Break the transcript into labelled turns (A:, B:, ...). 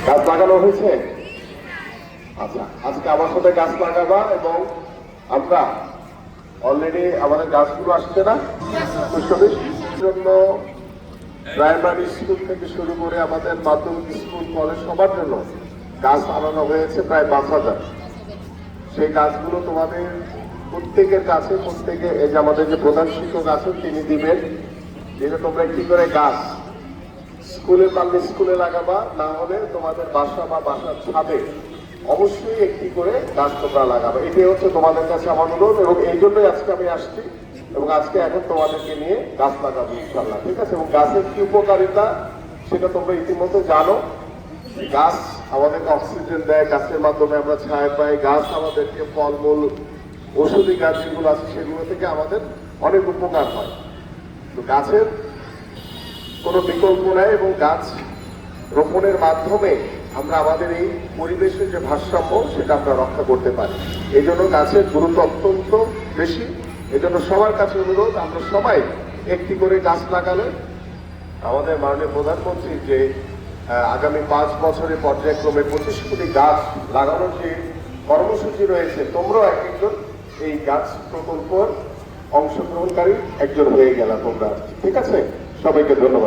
A: গাছ লাগানো হয়েছে? আচ্ছা, আজকে আমার সাথে গাছ লাগাবা এবং আমরা অলরেডি আমাদের গাছগুলো আসছে না জন্য প্রাইমারি স্কুল থেকে শুরু করে আমাদের মাধ্যমিক স্কুল কলেজ সবার জন্য গাছ আনানো হয়েছে প্রায় 5,000। সেই গাছগুলো তোমাদের প্রত্যেকের কাছে এই যে আমাদের যে প্রধান শিক্ষক আছেন তিনি দিবেন, যেটা তোমরা কি করে গাছ স্কুলে পারলে স্কুলে লাগাবা, না হলে তোমাদের বাসা বা বাসার ছাদে অবশ্যই একটি করে গাছ তোমরা লাগাবে। এটাই হচ্ছে তোমাদের কাছে আমার অনুরোধ এবং এই জন্যই আজকে আমি আসছি এবং আজকে এখন তোমাদেরকে নিয়ে গাছ লাগাবো ইনশাল্লাহ, ঠিক আছে? এবং গাছের কি উপকারিতা সেটা তোমরা ইতিমধ্যে জানো। গাছ আমাদেরকে অক্সিজেন দেয়, গাছের মাধ্যমে আমরা ছায়া পাই, গাছ আমাদেরকে ফলমূল ওষুধি গাছ যেগুলো আছে সেগুলো থেকে আমাদের অনেক উপকার হয়। তো গাছের কোনো বিকল্প নেই এবং গাছ রোপণের মাধ্যমে আমরা আমাদের এই পরিবেশের যে ভারসাম্য সেটা আমরা রক্ষা করতে পারি। এই জন্য গাছের গুরুত্ব অত্যন্ত বেশি। এই জন্য সবার কাছে অনুরোধ, আমরা সবাই একটি করে গাছ লাগালে আমাদের মাননীয় প্রধানমন্ত্রী যে আগামী 5 বছরে পর্যায়ক্রমে 25 কোটি গাছ লাগানোর যে কর্মসূচি রয়েছে, তোমরাও একজন এই গাছ প্রকল্পের অংশগ্রহণকারী একজন হয়ে গেলা তোমরা, ঠিক আছে? সবাইকে ধন্যবাদ।